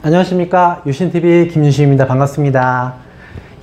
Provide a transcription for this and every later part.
안녕하십니까, 유신TV 김윤식입니다. 반갑습니다.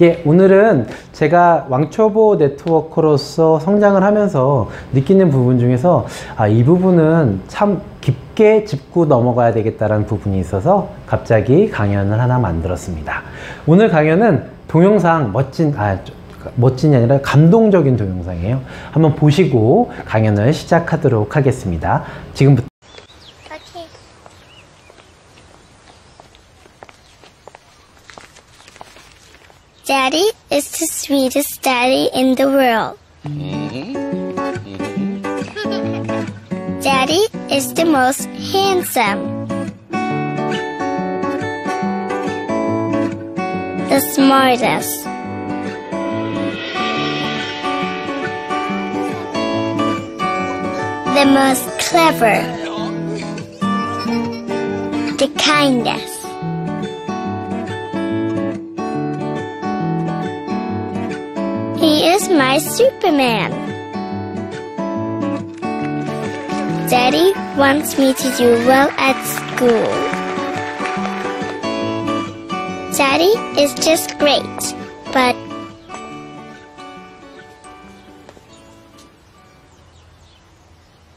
예, 오늘은 제가 왕초보 네트워커로서 성장을 하면서 느끼는 부분 중에서 이 부분은 참 깊게 짚고 넘어가야 되겠다라는 부분이 있어서 갑자기 강연을 하나 만들었습니다. 오늘 강연은 동영상 멋진이 아니라 감동적인 동영상이에요. 한번 보시고 강연을 시작하도록 하겠습니다. 지금부터. Daddy is the sweetest daddy in the world. Daddy is the most handsome, the smartest, the most clever, the kindest. He is my Superman. Daddy wants me to do well at school. Daddy is just great, but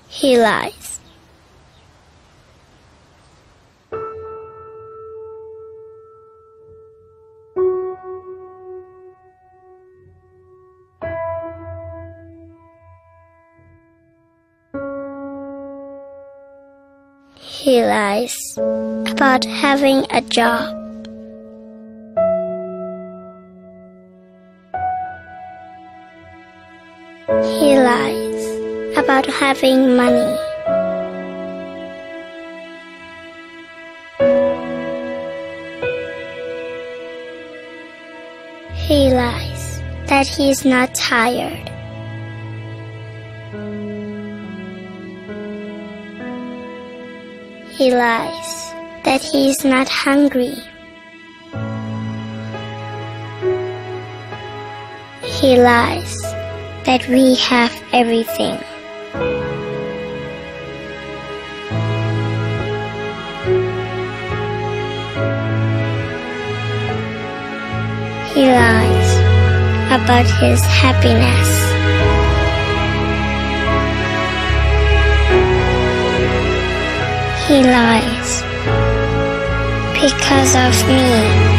he lies. He lies about having a job. He lies about having money. He lies that he's not tired. He lies that he's not hungry. He lies that we have everything. He lies about his happiness. He lies because of me.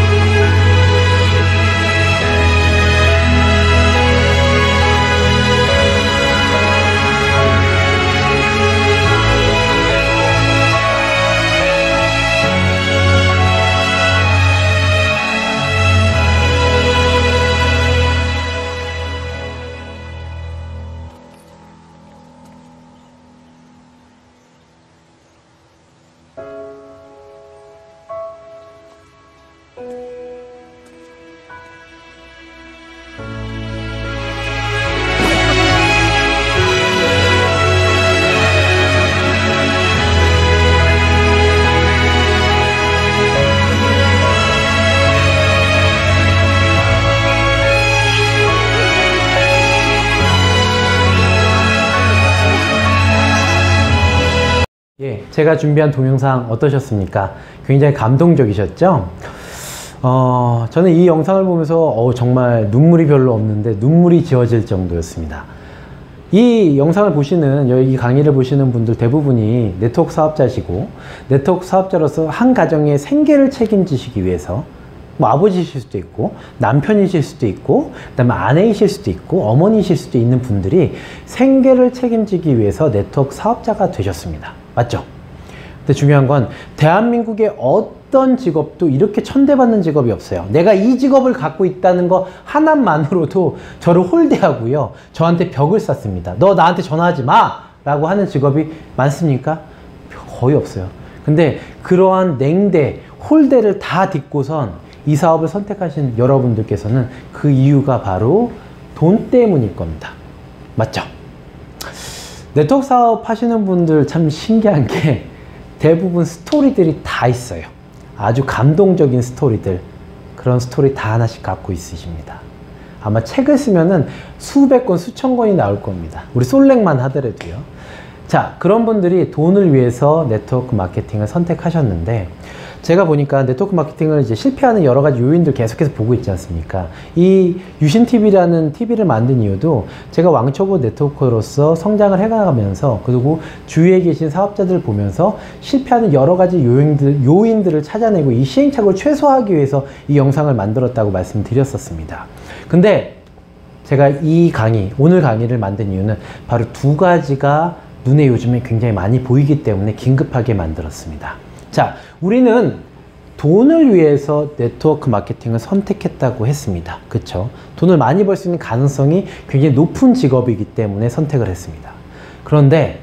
예, 제가 준비한 동영상 어떠셨습니까? 굉장히 감동적이셨죠? 저는 이 영상을 보면서 정말 눈물이 별로 없는데 눈물이 지어질 정도였습니다. 이 영상을 보시는, 이 강의를 보시는 분들 대부분이 네트워크 사업자시고, 네트워크 사업자로서 한 가정의 생계를 책임지시기 위해서 뭐 아버지실 수도 있고 남편이실 수도 있고 그다음에 아내이실 수도 있고 어머니실 수도 있는 분들이 생계를 책임지기 위해서 네트워크 사업자가 되셨습니다. 맞죠? 근데 중요한 건 대한민국의 어떤 직업도 이렇게 천대받는 직업이 없어요. 내가 이 직업을 갖고 있다는 거 하나만으로도 저를 홀대하고요, 저한테 벽을 쌓습니다. 너 나한테 전화하지 마! 라고 하는 직업이 많습니까? 거의 없어요. 근데 그러한 냉대, 홀대를 다 딛고선 이 사업을 선택하신 여러분들께서는 그 이유가 바로 돈 때문일 겁니다. 맞죠? 네트워크 사업 하시는 분들 참 신기한 게 대부분 스토리들이 다 있어요. 아주 감동적인 스토리들, 그런 스토리 다 하나씩 갖고 있으십니다. 아마 책을 쓰면은 수백 권, 수천 권이 나올 겁니다. 우리 솔랭만 하더라도요. 자, 그런 분들이 돈을 위해서 네트워크 마케팅을 선택하셨는데, 제가 보니까 네트워크 마케팅을 이제 실패하는 여러 가지 요인들 계속해서 보고 있지 않습니까? 이 유신TV라는 TV를 만든 이유도 제가 왕초보 네트워커로서 성장을 해가면서 그리고 주위에 계신 사업자들을 보면서 실패하는 여러 가지 요인들을 찾아내고 이 시행착오를 최소화하기 위해서 이 영상을 만들었다고 말씀드렸었습니다. 근데 제가 오늘 강의를 만든 이유는 바로 두 가지가 눈에 요즘에 굉장히 많이 보이기 때문에 긴급하게 만들었습니다. 자, 우리는 돈을 위해서 네트워크 마케팅을 선택했다고 했습니다. 그쵸? 돈을 많이 벌 수 있는 가능성이 굉장히 높은 직업이기 때문에 선택을 했습니다. 그런데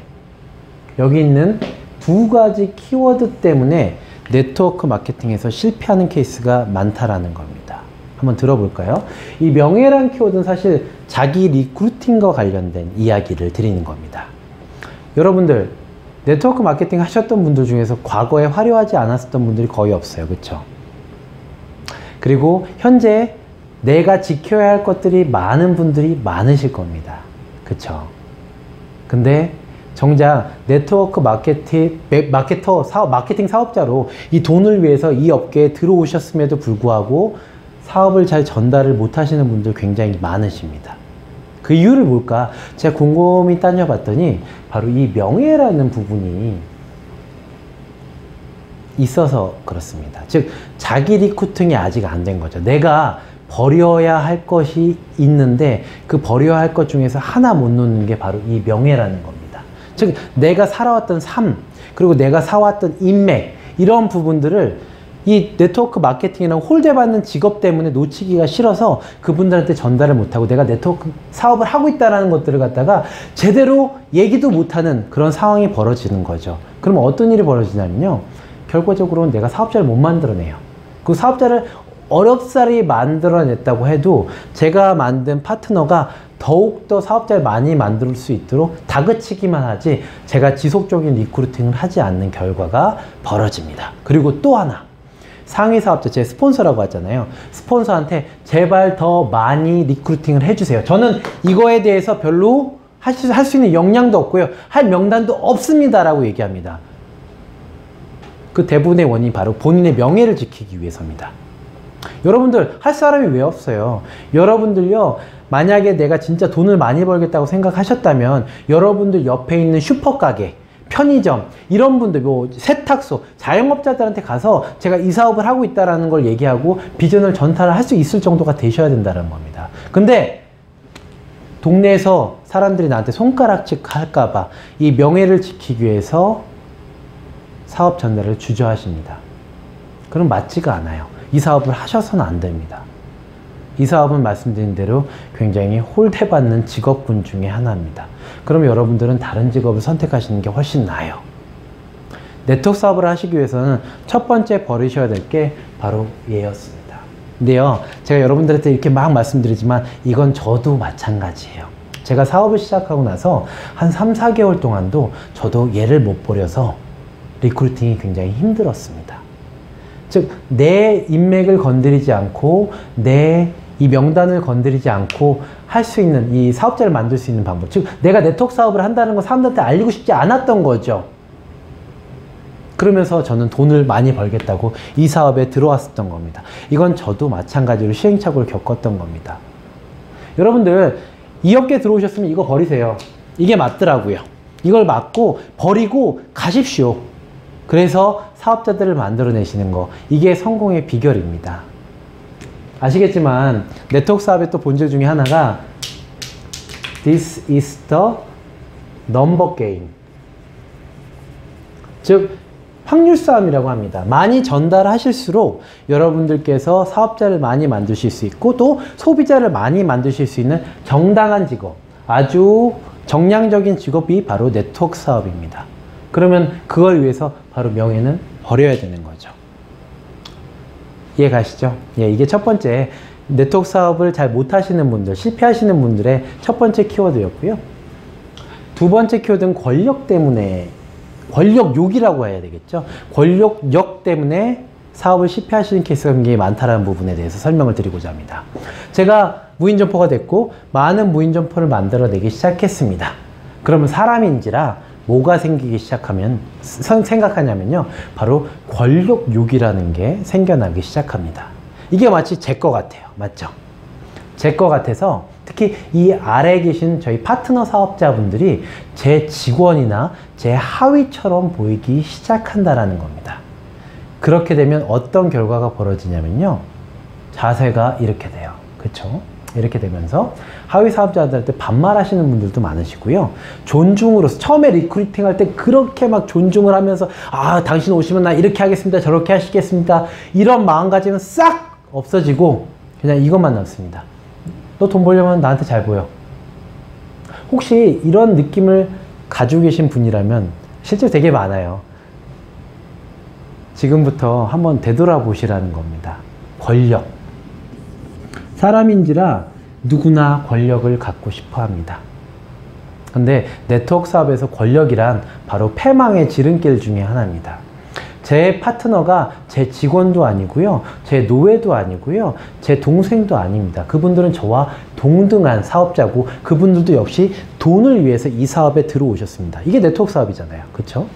여기 있는 두 가지 키워드 때문에 네트워크 마케팅에서 실패하는 케이스가 많다라는 겁니다. 한번 들어볼까요? 이 명예란 키워드는 사실 자기 리크루팅과 관련된 이야기를 드리는 겁니다. 여러분들 네트워크 마케팅 하셨던 분들 중에서 과거에 화려하지 않았었던 분들이 거의 없어요. 그쵸? 그리고 현재 내가 지켜야 할 것들이 많은 분들이 많으실 겁니다. 그쵸? 근데 정작 네트워크 마케팅 사업자로 이 돈을 위해서 이 업계에 들어오셨음에도 불구하고 사업을 잘 전달을 못 하시는 분들 굉장히 많으십니다. 그 이유를 뭘까? 제가 곰곰이 따져봤더니 바로 이 명예라는 부분이 있어서 그렇습니다. 즉 자기 리크루팅이 아직 안 된 거죠. 내가 버려야 할 것이 있는데 그 버려야 할 것 중에서 하나 못 놓는 게 바로 이 명예라는 겁니다. 즉 내가 살아왔던 삶, 그리고 내가 사왔던 인맥, 이런 부분들을 이 네트워크 마케팅이랑 홀대받는 직업 때문에 놓치기가 싫어서 그분들한테 전달을 못하고 내가 네트워크 사업을 하고 있다는 것들을 갖다가 제대로 얘기도 못하는 그런 상황이 벌어지는 거죠. 그러면 어떤 일이 벌어지냐면요, 결과적으로는 내가 사업자를 못 만들어내요. 그 사업자를 어렵사리 만들어냈다고 해도 제가 만든 파트너가 더욱더 사업자를 많이 만들 수 있도록 다그치기만 하지 제가 지속적인 리크루팅을 하지 않는 결과가 벌어집니다. 그리고 또 하나, 상위 사업자, 제 스폰서라고 하잖아요. 스폰서한테 제발 더 많이 리크루팅을 해주세요. 저는 이거에 대해서 별로 할 수 있는 역량도 없고요, 할 명단도 없습니다 라고 얘기합니다. 그 대부분의 원인이 바로 본인의 명예를 지키기 위해서입니다. 여러분들 할 사람이 왜 없어요? 여러분들요, 만약에 내가 진짜 돈을 많이 벌겠다고 생각하셨다면 여러분들 옆에 있는 슈퍼가게, 편의점, 이런 분들, 뭐 세탁소, 자영업자들한테 가서 제가 이 사업을 하고 있다는 걸 얘기하고 비전을 전달을 할 수 있을 정도가 되셔야 된다는 겁니다. 근데 동네에서 사람들이 나한테 손가락질 할까봐 이 명예를 지키기 위해서 사업 전달을 주저하십니다. 그럼 맞지가 않아요. 이 사업을 하셔서는 안 됩니다. 이 사업은 말씀드린 대로 굉장히 홀대받는 직업군 중에 하나입니다. 그럼 여러분들은 다른 직업을 선택하시는 게 훨씬 나아요. 네트워크 사업을 하시기 위해서는 첫 번째 버리셔야 될 게 바로 얘였습니다. 근데요, 제가 여러분들한테 이렇게 막 말씀드리지만 이건 저도 마찬가지예요. 제가 사업을 시작하고 나서 한 3, 4개월 동안도 저도 얘를 못 버려서 리크루팅이 굉장히 힘들었습니다. 즉, 내 인맥을 건드리지 않고 내 이 명단을 건드리지 않고 할 수 있는, 이 사업자를 만들 수 있는 방법, 즉 내가 네트워크 사업을 한다는 거 사람들한테 알리고 싶지 않았던 거죠. 그러면서 저는 돈을 많이 벌겠다고 이 사업에 들어왔었던 겁니다. 이건 저도 마찬가지로 시행착오를 겪었던 겁니다. 여러분들 이 업계에 들어오셨으면 이거 버리세요. 이게 맞더라고요. 이걸 맞고 버리고 가십시오. 그래서 사업자들을 만들어내시는 거, 이게 성공의 비결입니다. 아시겠지만 네트워크 사업의 또 본질 중에 하나가 This is the number game, 즉 확률 싸움이라고 합니다. 많이 전달하실수록 여러분들께서 사업자를 많이 만드실 수 있고 또 소비자를 많이 만드실 수 있는 정당한 직업, 아주 정량적인 직업이 바로 네트워크 사업입니다. 그러면 그걸 위해서 바로 명예는 버려야 되는 거죠. 이해 가시죠? 예, 이게 첫 번째 네트워크 사업을 잘 못하시는 분들, 실패하시는 분들의 첫 번째 키워드였고요. 두 번째 키워드는 권력 때문에, 권력욕이라고 해야 되겠죠. 권력욕 때문에 사업을 실패하시는 케이스가 굉장히 많다는 부분에 대해서 설명을 드리고자 합니다. 제가 무인점포가 됐고 많은 무인점포를 만들어내기 시작했습니다. 그러면 사람인지라 뭐가 생기기 시작하면 생각하냐면요, 바로 권력욕이라는 게 생겨나기 시작합니다. 이게 마치 제 거 같아요. 맞죠? 제 거 같아서 특히 이 아래에 계신 저희 파트너 사업자분들이 제 직원이나 제 하위처럼 보이기 시작한다라는 겁니다. 그렇게 되면 어떤 결과가 벌어지냐면요, 자세가 이렇게 돼요. 그쵸? 이렇게 되면서 하위 사업자들한테 반말하시는 분들도 많으시고요. 존중으로서 처음에 리크루팅 할 때 그렇게 막 존중을 하면서 아, 당신 오시면 나 이렇게 하겠습니다. 저렇게 하시겠습니다. 이런 마음가짐은 싹 없어지고 그냥 이것만 남습니다. 너 돈 벌려면 나한테 잘 보여. 혹시 이런 느낌을 가지고 계신 분이라면 실제로 되게 많아요. 지금부터 한번 되돌아보시라는 겁니다. 권력. 사람인지라 누구나 권력을 갖고 싶어 합니다. 근데 네트워크 사업에서 권력이란 바로 패망의 지름길 중에 하나입니다. 제 파트너가 제 직원도 아니고요, 제 노예도 아니고요, 제 동생도 아닙니다. 그분들은 저와 동등한 사업자고 그분들도 역시 돈을 위해서 이 사업에 들어오셨습니다. 이게 네트워크 사업이잖아요. 그렇죠?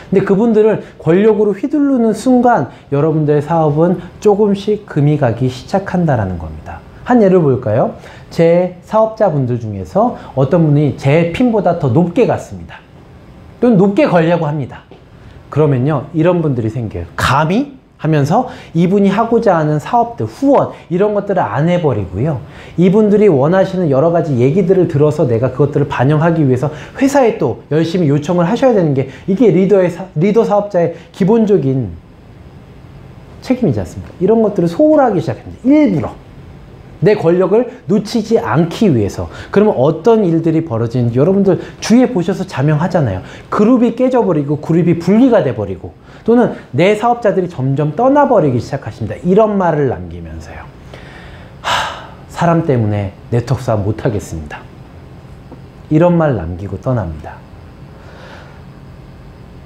근데 그분들을 권력으로 휘두르는 순간 여러분들의 사업은 조금씩 금이 가기 시작한다라는 겁니다. 한 예를 볼까요? 제 사업자분들 중에서 어떤 분이 제 핀보다 더 높게 갔습니다. 또는 높게 걸려고 합니다. 그러면요, 이런 분들이 생겨요. 감히? 하면서 이분이 하고자 하는 사업들, 후원 이런 것들을 안 해버리고요, 이분들이 원하시는 여러 가지 얘기들을 들어서 내가 그것들을 반영하기 위해서 회사에 또 열심히 요청을 하셔야 되는 게 이게 리더 사업자의 기본적인 책임이지 않습니까? 이런 것들을 소홀하기 시작합니다. 일부러 내 권력을 놓치지 않기 위해서. 그러면 어떤 일들이 벌어지는지 여러분들 주위에 보셔서 자명하잖아요. 그룹이 깨져버리고 그룹이 분리가 돼버리고 또는 내 사업자들이 점점 떠나버리기 시작하십니다. 이런 말을 남기면서요, 사람 때문에 네트워크 사업 못하겠습니다. 이런 말 남기고 떠납니다.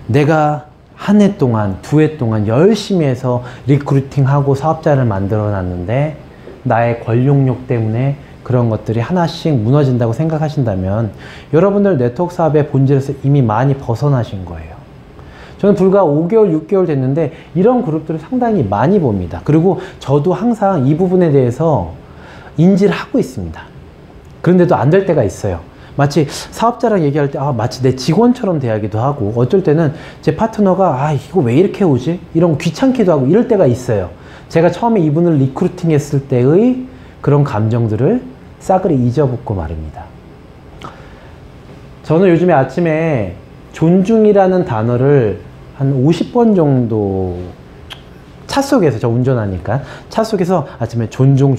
내가 한 해 동안, 두 해 동안 열심히 해서 리크루팅하고 사업자를 만들어 놨는데 나의 권력욕 때문에 그런 것들이 하나씩 무너진다고 생각하신다면 여러분들 네트워크 사업의 본질에서 이미 많이 벗어나신 거예요. 저는 불과 5개월, 6개월 됐는데 이런 그룹들을 상당히 많이 봅니다. 그리고 저도 항상 이 부분에 대해서 인지를 하고 있습니다. 그런데도 안 될 때가 있어요. 마치 사업자랑 얘기할 때 마치 내 직원처럼 대하기도 하고, 어쩔 때는 제 파트너가 이거 왜 이렇게 오지? 이런 거 귀찮기도 하고 이럴 때가 있어요. 제가 처음에 이분을 리크루팅 했을 때의 그런 감정들을 싸그리 잊어붓고 말입니다. 저는 요즘에 아침에 존중이라는 단어를 한 50번 정도 차 속에서, 저 운전하니까 차 속에서 아침에 존중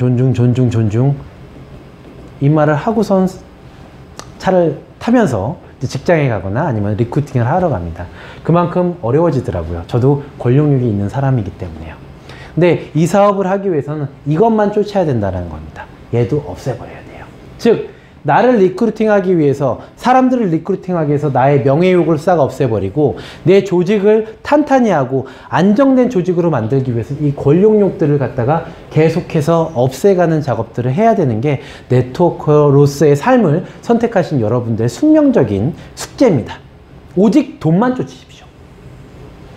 이 말을 하고선 차를 타면서 직장에 가거나 아니면 리크루팅을 하러 갑니다. 그만큼 어려워지더라고요. 저도 권력욕이 있는 사람이기 때문에요. 근데 이 사업을 하기 위해서는 이것만 쫓아야 된다는 겁니다. 얘도 없애버려야 돼요. 즉, 나를 리크루팅하기 위해서, 사람들을 리크루팅하기 위해서 나의 명예욕을 싹 없애버리고 내 조직을 탄탄히 하고 안정된 조직으로 만들기 위해서 이 권력욕들을 갖다가 계속해서 없애가는 작업들을 해야 되는 게 네트워커로서의 삶을 선택하신 여러분들의 숙명적인 숙제입니다. 오직 돈만 쫓으십시오.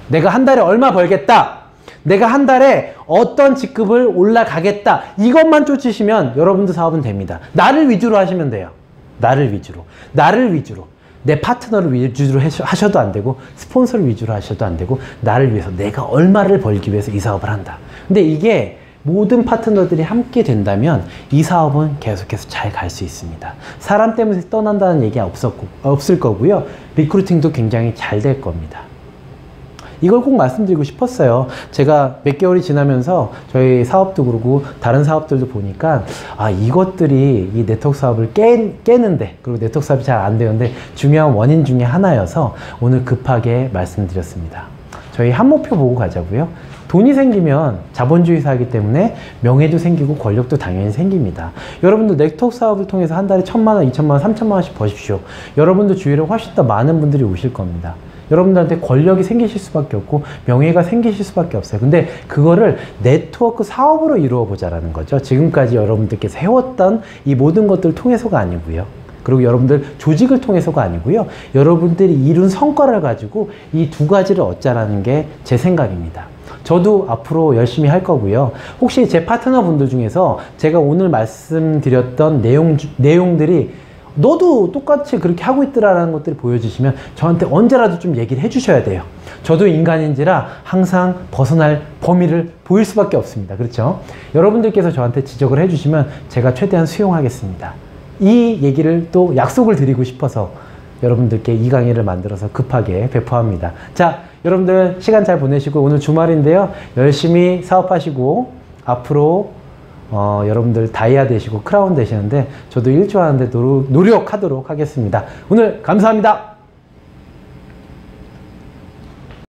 내가 한 달에 얼마 벌겠다, 내가 한 달에 어떤 직급을 올라가겠다, 이것만 쫓으시면 여러분들 사업은 됩니다. 나를 위주로 하시면 돼요. 나를 위주로. 내 파트너를 위주로 하셔도 안 되고, 스폰서를 위주로 하셔도 안 되고, 나를 위해서, 내가 얼마를 벌기 위해서 이 사업을 한다. 근데 이게 모든 파트너들이 함께 된다면 이 사업은 계속해서 잘 갈 수 있습니다. 사람 때문에 떠난다는 얘기가 없을 거고요. 리크루팅도 굉장히 잘 될 겁니다. 이걸 꼭 말씀드리고 싶었어요. 제가 몇 개월이 지나면서 저희 사업도 그러고 다른 사업들도 보니까 이것들이 이 네트워크 사업을 깨는데, 그리고 네트워크 사업이 잘 안 되는데 중요한 원인 중에 하나여서 오늘 급하게 말씀드렸습니다. 저희 한 목표 보고 가자고요. 돈이 생기면 자본주의 사이기 때문에 명예도 생기고 권력도 당연히 생깁니다. 여러분들 네트워크 사업을 통해서 한 달에 1,000만 원, 2,000만 원, 3,000만 원씩 버십시오. 여러분들 주위에 훨씬 더 많은 분들이 오실 겁니다. 여러분들한테 권력이 생기실 수밖에 없고 명예가 생기실 수밖에 없어요. 근데 그거를 네트워크 사업으로 이루어 보자라는 거죠. 지금까지 여러분들께서 해왔던 이 모든 것들을 통해서가 아니고요. 그리고 여러분들 조직을 통해서가 아니고요. 여러분들이 이룬 성과를 가지고 이 두 가지를 얻자라는 게 제 생각입니다. 저도 앞으로 열심히 할 거고요. 혹시 제 파트너 분들 중에서 제가 오늘 말씀드렸던 내용들이 너도 똑같이 그렇게 하고 있더라라는 것들을 보여주시면 저한테 언제라도 좀 얘기를 해주셔야 돼요. 저도 인간인지라 항상 벗어날 범위를 보일 수밖에 없습니다. 그렇죠? 여러분들께서 저한테 지적을 해주시면 제가 최대한 수용하겠습니다. 이 얘기를 또 약속을 드리고 싶어서 여러분들께 이 강의를 만들어서 급하게 배포합니다. 자, 여러분들 시간 잘 보내시고 오늘 주말인데요. 열심히 사업하시고 앞으로 여러분들 다이아 되시고 크라운 되시는데 저도 일조하는데 노력하도록 하겠습니다. 오늘 감사합니다.